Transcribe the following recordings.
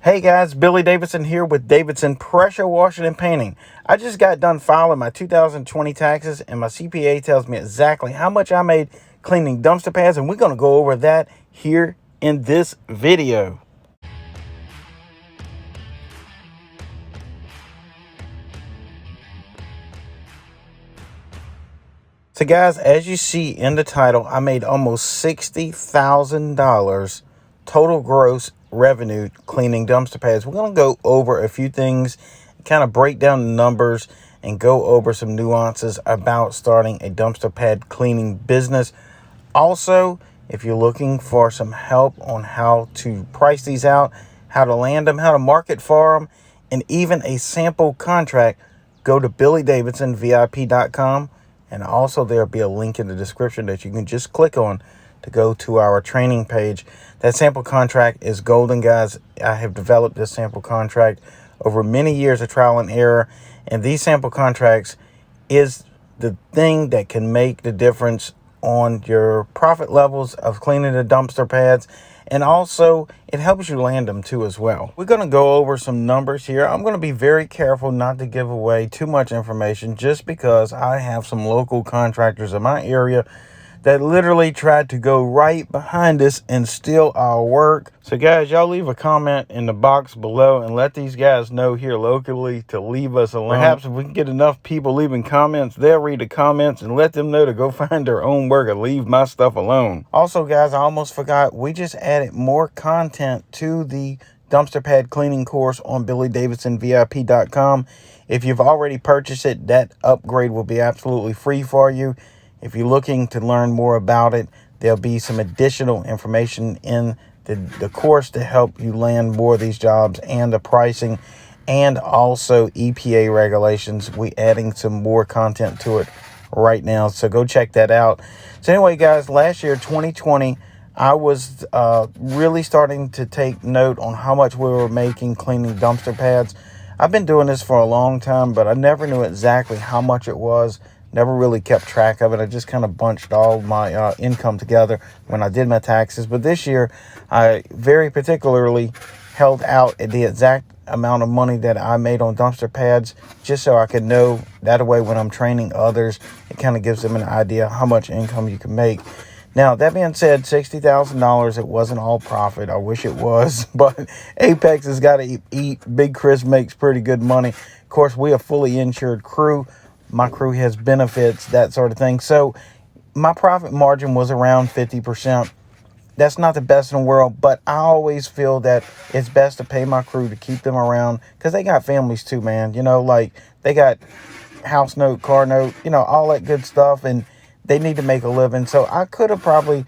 Hey guys, Billy Davidson here with Davidson Pressure Washing and Painting. I just got done filing my 2020 taxes and my CPA tells me exactly how much I made cleaning dumpster pads, and we're going to go over that here in this video. So guys, as you see in the title, I made almost $60,000 total gross revenue cleaning dumpster pads. We're going to go over a few things, kind of break down the numbers, and go over some nuances about starting a dumpster pad cleaning business. Also, if you're looking for some help on how to price these out, how to land them, how to market for them, and even a sample contract, go to BillyDavidsonVIP.com. And also there'll be a link in the description that you can just click on to go to our training page. That sample contract is golden, guys. I have developed this sample contract over many years of trial and error. And these sample contracts is the thing that can make the difference on your profit levels of cleaning the dumpster pads. And also, it helps you land them too as well. We're going to go over some numbers here. I'm going to be very careful not to give away too much information just because I have some local contractors in my area that literally tried to go right behind us and steal our work. So guys, y'all leave a comment in the box below and let these guys know here locally to leave us alone. Perhaps if we can get enough people leaving comments, they'll read the comments and let them know to go find their own work and leave my stuff alone. Also guys, I almost forgot, we just added more content to the dumpster pad cleaning course on BillyDavidsonVIP.com. If you've already purchased it, that upgrade will be absolutely free for you. If you're looking to learn more about it, there'll be some additional information in the course to help you land more of these jobs and the pricing and also EPA regulations. We're adding some more content to it right now, so go check that out. So anyway, guys, last year, 2020, I was really starting to take note on how much we were making cleaning dumpster pads. I've been doing this for a long time, but I never knew exactly how much it was. Never really kept track of it. I just kind of bunched all my income together when I did my taxes. But this year, I very particularly held out at the exact amount of money that I made on dumpster pads, just so I could know that way when I'm training others, it kind of gives them an idea how much income you can make. Now, that being said, $60,000, it wasn't all profit. I wish it was, but Apex has got to eat. Big Chris makes pretty good money. Of course, we are a fully insured crew. My crew has benefits, that sort of thing. So my profit margin was around 50%. That's not the best in the world, but I always feel that it's best to pay my crew to keep them around because they got families too, man. You know, like they got house note, car note, you know, all that good stuff, and they need to make a living. So I could have probably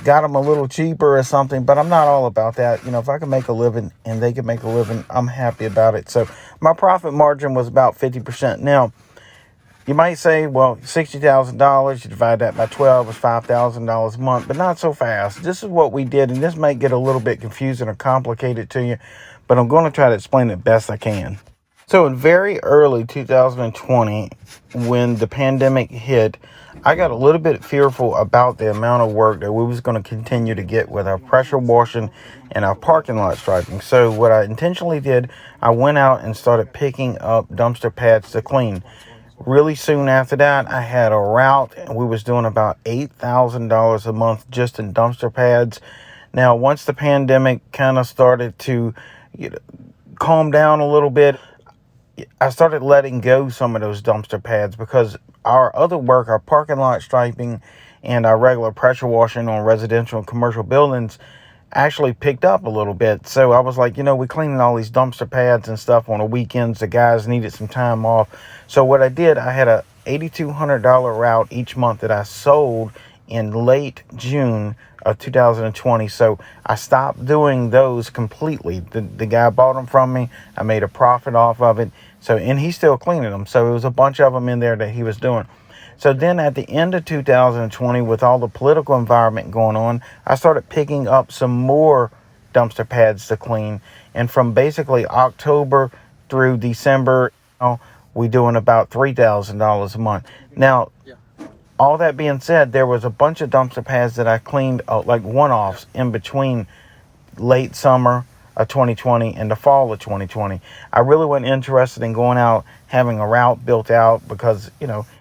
got them a little cheaper or something, but I'm not all about that. You know, if I can make a living and they can make a living, I'm happy about it. So my profit margin was about 50%. Now, you might say, well, $60,000, you divide that by 12, it's $5,000 a month, but not so fast. This is what we did, and this might get a little bit confusing or complicated to you, but I'm going to try to explain it best I can. So in very early 2020, when the pandemic hit, I got a little bit fearful about the amount of work that we was going to continue to get with our pressure washing and our parking lot striping. So what I intentionally did, I went out and started picking up dumpster pads to clean. Really soon after that, I had a route, and we was doing about $8,000 a month just in dumpster pads. Now, once the pandemic kind of started to calm down a little bit, I started letting go some of those dumpster pads because our other work, our parking lot striping and our regular pressure washing on residential and commercial buildings actually picked up a little bit. So I was like, we're cleaning all these dumpster pads and stuff on the weekends. The guys needed some time off. So what I did, I had a $8,200 route each month that I sold in late June of 2020. So I stopped doing those completely. The guy bought them from me. I made a profit off of it. So, and he's still cleaning them. So it was a bunch of them in there that he was doing. So then at the end of 2020, with all the political environment going on, I started picking up some more dumpster pads to clean. And from basically October through December, we're doing about $3,000 a month. Now, all that being said, there was a bunch of dumpster pads that I cleaned, like one-offs in between late summer of 2020 and the fall of 2020. I really wasn't interested in going out having a route built out because,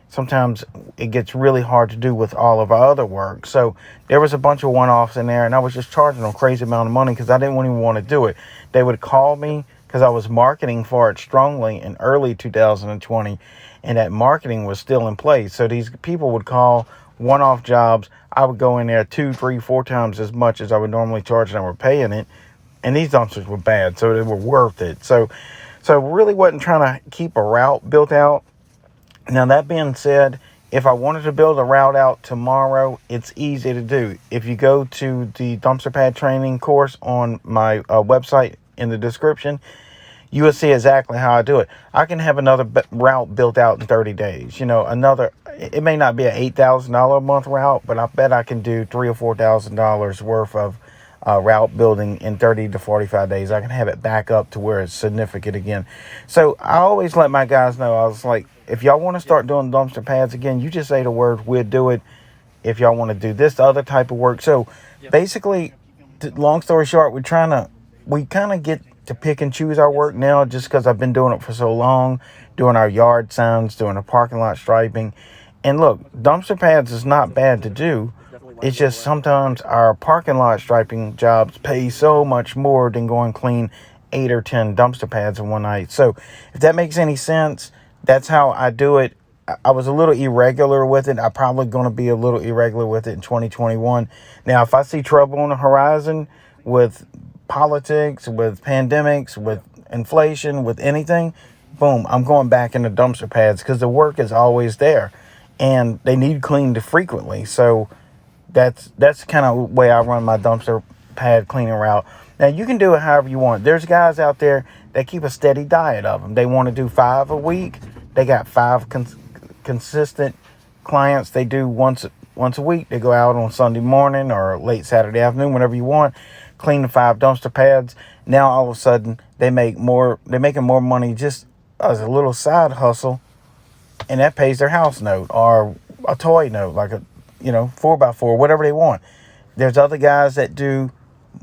sometimes it gets really hard to do with all of our other work. So there was a bunch of one-offs in there, and I was just charging them a crazy amount of money because I didn't even want to do it. They would call me because I was marketing for it strongly in early 2020, and that marketing was still in place. So these people would call one-off jobs. I would go in there 2, 3, 4 times as much as I would normally charge, and I were paying it. And these dumpsters were bad, so they were worth it. So really wasn't trying to keep a route built out. Now, that being said, if I wanted to build a route out tomorrow, it's easy to do. If you go to the dumpster pad training course on my website in the description, you will see exactly how I do it. I can have another route built out in 30 days. It may not be an $8,000 a month route, but I bet I can do $3,000 or $4,000 worth of route building in 30 to 45 days. I can have it back up to where it's significant again. So I always let my guys know, I was like, if y'all want to start doing dumpster pads again, you just say the word, we'll do it. If y'all want to do this other type of work. So basically, long story short, we kind of get to pick and choose our work now just because I've been doing it for so long, doing our yard signs, doing the parking lot striping. And look, dumpster pads is not bad to do. It's just sometimes our parking lot striping jobs pay so much more than going clean 8 or 10 dumpster pads in one night. So if that makes any sense, that's how I do it. I was a little irregular with it. I'm probably going to be a little irregular with it in 2021. Now, if I see trouble on the horizon with politics, with pandemics, with inflation, with anything, boom, I'm going back into dumpster pads because the work is always there and they need cleaned frequently. So that's kind of the way I run my dumpster pad cleaning route. Now, you can do it however you want. There's guys out there that keep a steady diet of them. They want to do 5 a week. They got 5 consistent clients they do once a week. They go out on Sunday morning or late Saturday afternoon, whenever you want, clean the 5 dumpster pads. Now, all of a sudden, they're making more money just as a little side hustle, and that pays their house note or a toy note, like a 4x4, whatever they want. There's other guys that do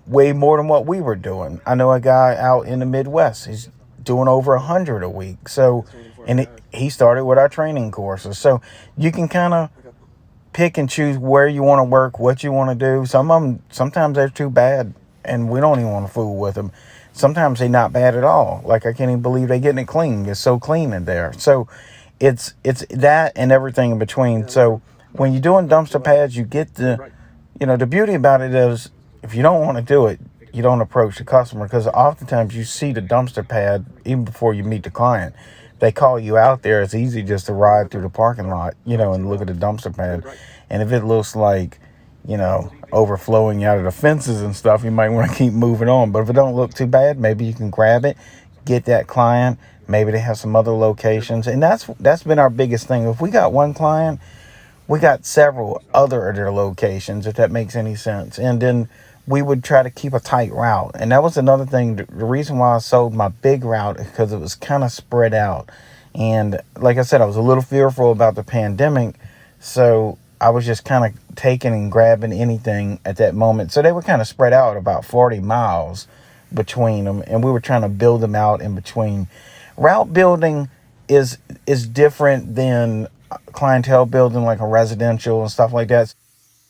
way more than what we were doing. I know a guy out in the Midwest. He's doing over 100 a week. So, and he started with our training courses. So you can kind of pick and choose where you want to work, what you want to do. Some of them, sometimes they're too bad and we don't even want to fool with them. Sometimes they're not bad at all. Like, I can't even believe they're getting it clean. It's so clean in there. So it's that and everything in between. So when you're doing dumpster pads, you get the beauty about it is if you don't want to do it, you don't approach the customer, because oftentimes you see the dumpster pad even before you meet the client. They call you out there. It's easy just to ride through the parking lot, and look at the dumpster pad. And if it looks like, overflowing out of the fences and stuff, you might want to keep moving on. But if it don't look too bad, maybe you can grab it, get that client. Maybe they have some other locations. And that's been our biggest thing. If we got one client, we got several other of their locations, if that makes any sense. And then we would try to keep a tight route. And that was another thing. The reason why I sold my big route is because it was kind of spread out. And like I said, I was a little fearful about the pandemic. So I was just kind of taking and grabbing anything at that moment. So they were kind of spread out about 40 miles between them. And we were trying to build them out in between. Route building is different than clientele building, like a residential and stuff like that.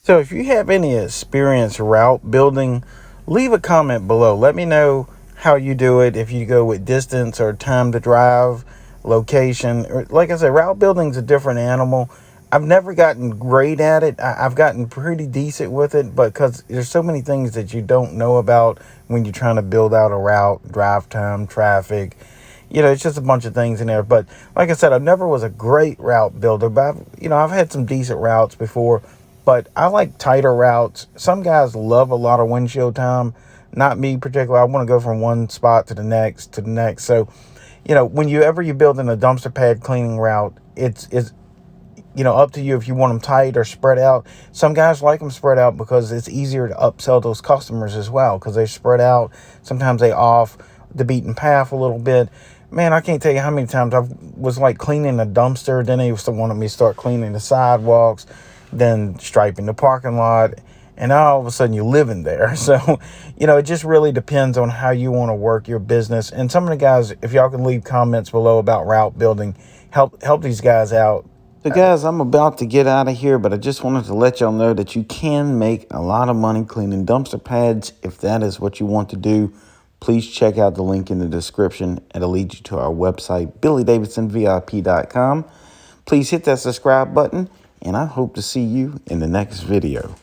So if you have any experience route building, leave a comment below. Let me know how you do it. If you go with distance or time to drive, location, or like I said, route building is a different animal. I've never gotten great at it. I've gotten pretty decent with it, but because there's so many things that you don't know about when you're trying to build out a route, drive time, traffic. It's just a bunch of things in there. But like I said, I never was a great route builder, but I've had some decent routes before. But I like tighter routes. Some guys love a lot of windshield time. Not me particularly. I want to go from one spot to the next. So, whenever you're building a dumpster pad cleaning route, it's up to you if you want them tight or spread out. Some guys like them spread out because it's easier to upsell those customers as well, because they're spread out. Sometimes they off the beaten path a little bit. Man, I can't tell you how many times I was like cleaning a dumpster. Then they still wanted me to start cleaning the sidewalks, then striping the parking lot. and now all of a sudden you're living there. So, it just really depends on how you want to work your business. And some of the guys, if y'all can leave comments below about route building, help these guys out. So guys, I'm about to get out of here, but I just wanted to let y'all know that you can make a lot of money cleaning dumpster pads. If that is what you want to do, please check out the link in the description. It'll lead you to our website, BillyDavidsonVIP.com. Please hit that subscribe button, and I hope to see you in the next video.